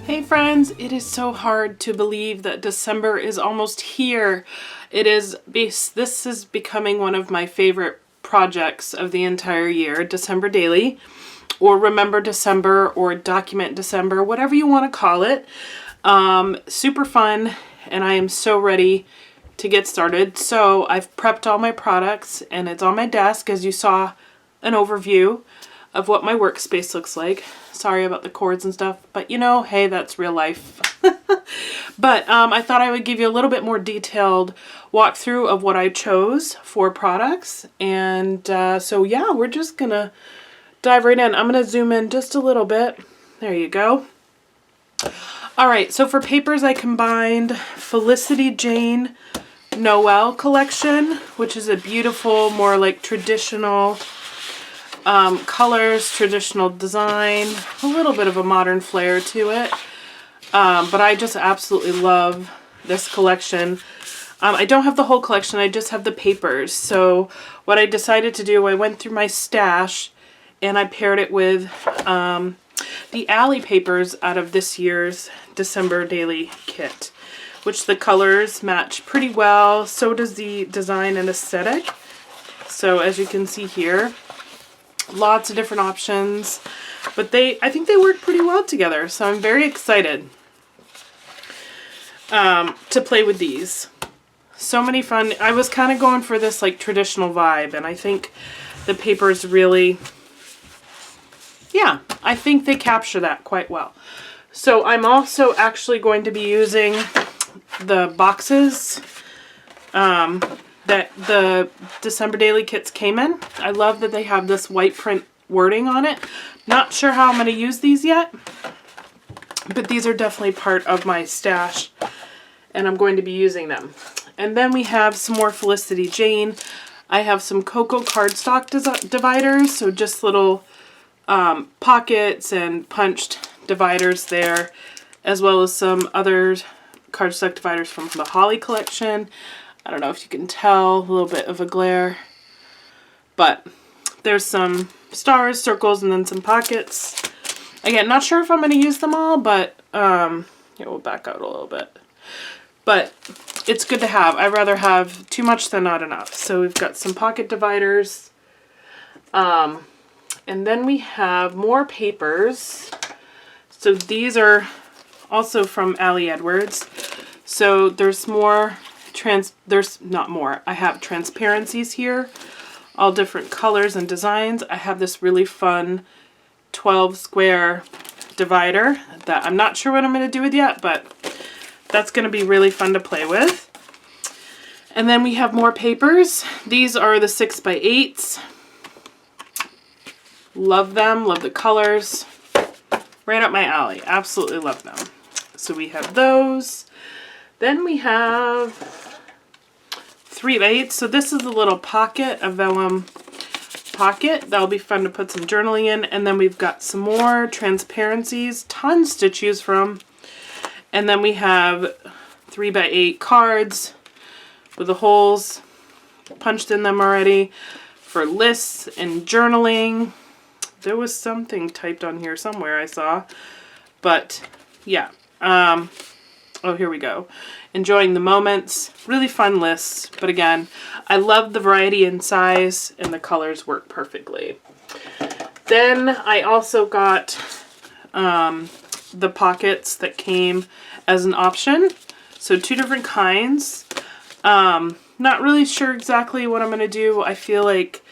Hey friends, it is so hard to believe that December is almost here. This is becoming one of my favorite projects of the entire year, December Daily, or Remember December, or Document December, whatever you want to call it. Super fun, and I am so ready to get started. So I've prepped all my products, and it's on my desk, as you saw an overview of what my workspace looks like. Sorry about the cords and stuff, but you know, hey, that's real life. But I thought I would give you a little bit more detailed walkthrough of what I chose for products. And so yeah, we're just gonna dive right in. I'm gonna zoom in just a little bit. There you go. All right, so for papers, I combined Felicity Jane Noel collection, which is a beautiful, more like traditional colors, traditional design, a little bit of a modern flair to it. But I just absolutely love this collection. I don't have the whole collection, I just have the papers. So what I decided to do, I went through my stash and I paired it with the Alley papers out of this year's December Daily kit, which the colors match pretty well. So does the design and aesthetic. So as you can see here, lots of different options, but I think they work pretty well together. So I'm very excited to play with these. So many fun. I was kind of going for this like traditional vibe, and I think the papers really, yeah, I think they capture that quite well. So I'm also actually going to be using the boxes that the December Daily kits came in. I love that they have this white print wording on it. Not sure how I'm going to use these yet, but these are definitely part of my stash, and I'm going to be using them. And then we have some more Felicity Jane. I have some Cocoa cardstock dividers, so just little pockets and punched dividers there, as well as some other cardstock dividers from the Holly collection. I don't know if you can tell, a little bit of a glare, but there's some stars, circles, and then some pockets. Again, not sure if I'm going to use them all, but here, we'll back out a little bit. But it's good to have. I'd rather have too much than not enough. So we've got some pocket dividers. And then we have more papers. So these are also from Ali Edwards. So there's more I have transparencies here, all different colors and designs. I have this really fun 12 square divider that I'm not sure what I'm going to do with yet, but that's going to be really fun to play with. And then we have more papers. These are the 6x8s. Love them, love the colors. Right up my alley. Absolutely love them. So we have those. Then we have 3x8. So this is a little pocket, a vellum pocket. That'll be fun to put some journaling in. And then we've got some more transparencies, tons to choose from. And then we have 3x8 cards with the holes punched in them already for lists and journaling. There was something typed on here somewhere I saw, but yeah. Oh, here we go. Enjoying the moments. Really fun lists. But again, I love the variety in size, and the colors work perfectly. Then I also got the pockets that came as an option. So 2 different kinds. Not really sure exactly what I'm going to do. I feel like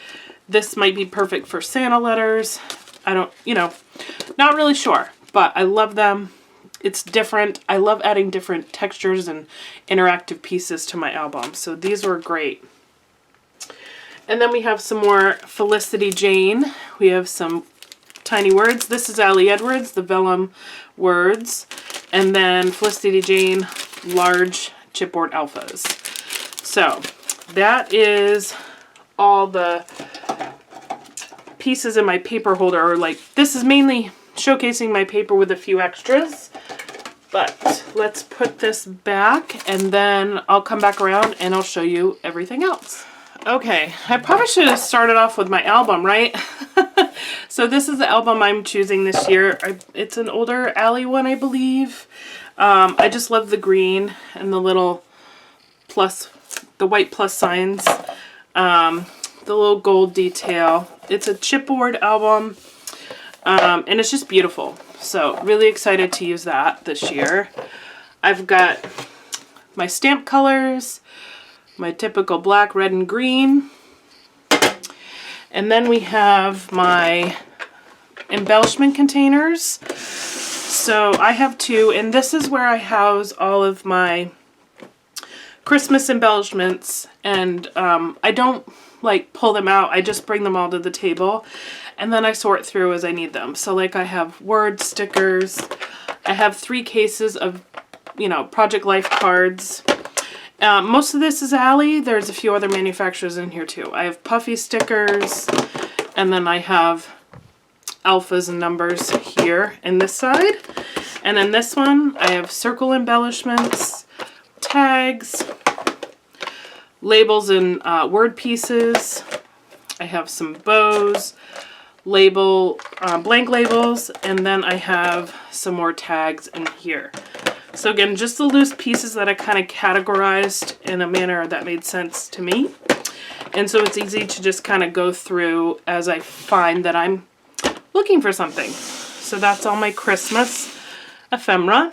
this might be perfect for Santa letters. I don't, not really sure, but I love them. It's different. I love adding different textures and interactive pieces to my album. So these were great. And then we have some more Felicity Jane. We have some tiny words. This is Ali Edwards, the vellum words. And then Felicity Jane, large chipboard alphas. So that is all the pieces in my paper holder. Or like, this is mainly showcasing my paper with a few extras. But let's put this back, and then I'll come back around and I'll show you everything else. Okay, I probably should have started off with my album, right? So this is the album I'm choosing this year. It's an older Ally one, I believe. I just love the green and the little plus, the white plus signs. The little gold detail. It's a chipboard album. And it's just beautiful. So really excited to use that this year. I've got my stamp colors, my typical black, red, and green. And then we have my embellishment containers. So I have two, and this is where I house all of my Christmas embellishments. And I don't like pull them out. I just bring them all to the table. And then I sort through as I need them. So like I have word stickers. I have 3 cases of, you know, Project Life cards. Most of this is Ally. There's a few other manufacturers in here too. I have puffy stickers. And then I have alphas and numbers here in this side. And then this one, I have circle embellishments, tags, labels and word pieces. I have some bows, blank labels, and then I have some more tags in here. So again, just the loose pieces that I kind of categorized in a manner that made sense to me. And so it's easy to just kind of go through as I find that I'm looking for something. So that's all my Christmas ephemera.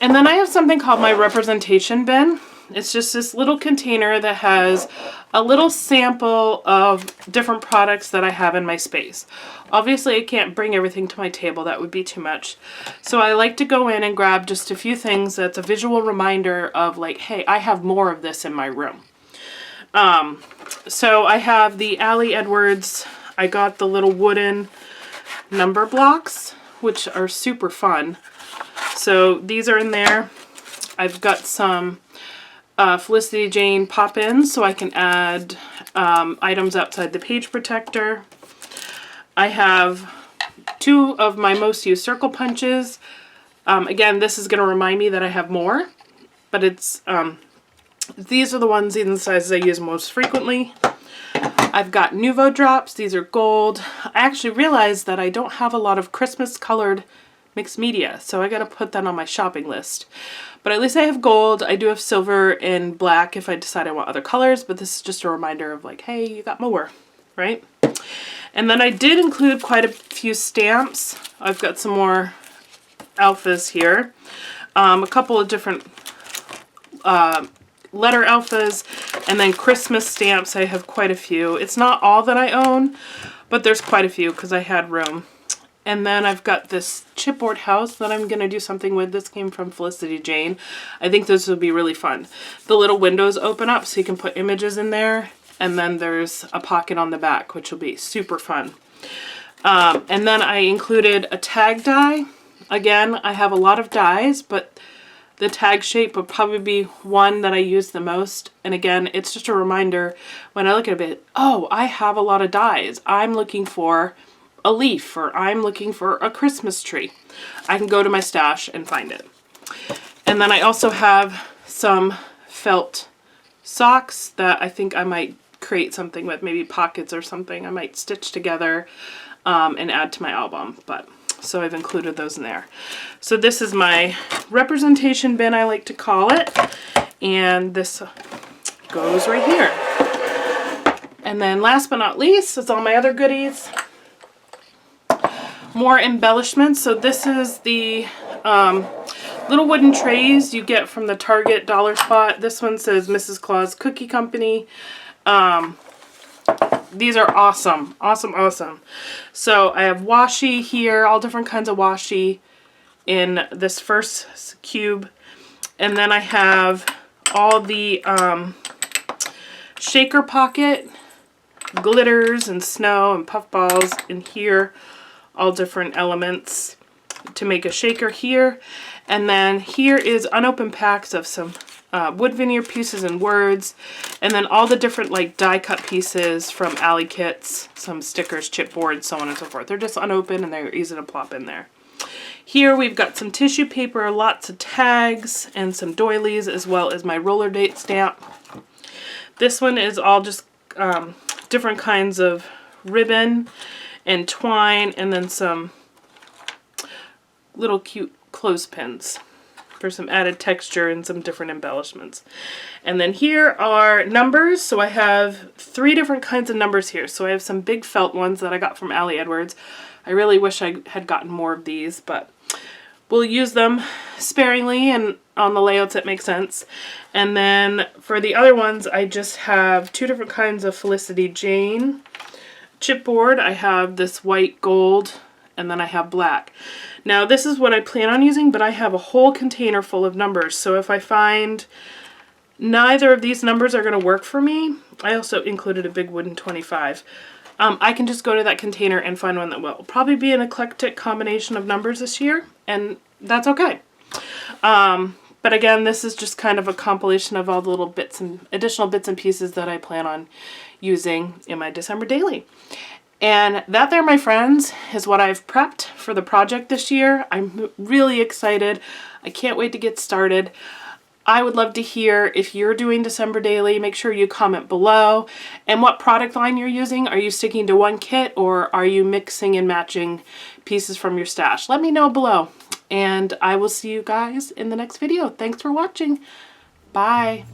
And then I have something called my representation bin. It's just this little container that has a little sample of different products that I have in my space. Obviously, I can't bring everything to my table. That would be too much. So I like to go in and grab just a few things that's a visual reminder of like, hey, I have more of this in my room. So I have the Ally Edwards. I got the little wooden number blocks, which are super fun. So these are in there. I've got some Felicity Jane pop-ins so I can add items outside the page protector. I have 2 of my most used circle punches. Again, this is going to remind me that I have more, but it's these are the ones in the sizes I use most frequently. I've got Nuvo drops. These are gold. I actually realized that I don't have a lot of Christmas colored mixed media, so I got to put that on my shopping list. But at least I have gold. I do have silver and black if I decide I want other colors, but this is just a reminder of like, hey, you got more, right? And then I did include quite a few stamps. I've got some more alphas here. A couple of different letter alphas, and then Christmas stamps. I have quite a few. It's not all that I own, but there's quite a few because I had room. And then I've got this chipboard house that I'm going to do something with. This came from Felicity Jane. I think this will be really fun. The little windows open up so you can put images in there. And then there's a pocket on the back, which will be super fun. And then I included a tag die. Again, I have a lot of dies, but the tag shape would probably be one that I use the most. And again, it's just a reminder when I look at it, oh, I have a lot of dies. I'm looking for a leaf, or I'm looking for a Christmas tree. I can go to my stash and find it. And then I also have some felt socks that I think I might create something with, maybe pockets or something I might stitch together and add to my album. But so I've included those in there. So this is my representation bin, I like to call it. And this goes right here. And then last but not least is all my other goodies. More embellishments. So this is the little wooden trays you get from the Target dollar spot. This one says Mrs. Claus Cookie Company. These are awesome. Awesome, awesome. So I have washi here, all different kinds of washi in this first cube. And then I have all the shaker pocket glitters and snow and puff balls in here. All different elements to make a shaker here. And then here is unopened packs of some wood veneer pieces and words. And then all the different like die cut pieces from Ally kits, some stickers, chipboard, so on and so forth. They're just unopened and they're easy to plop in there. Here we've got some tissue paper, lots of tags, and some doilies, as well as my roller date stamp. This one is all just different kinds of ribbon. and twine, and then some little cute clothespins for some added texture and some different embellishments. And then here are numbers. So I have 3 different kinds of numbers here. So I have some big felt ones that I got from Allie Edwards. I really wish I had gotten more of these, but we'll use them sparingly and on the layouts that make sense. And then for the other ones, I just have 2 different kinds of Felicity Jane chipboard. I have this white gold, and then I have black. Now this is what I plan on using, but I have a whole container full of numbers. So if I find neither of these numbers are going to work for me, I also included a big wooden 25. I can just go to that container and find one that will. It'll probably be an eclectic combination of numbers this year, and that's okay. But again, this is just kind of a compilation of all the little bits and additional bits and pieces that I plan on using in my December daily. And that there, my friends, is what I've prepped for the project this year. I'm really excited. I can't wait to get started. I would love to hear if you're doing December daily. Make sure you comment below. And what product line you're using. Are you sticking to one kit, or are you mixing and matching pieces from your stash? Let me know below. And I will see you guys in the next video. Thanks for watching. Bye.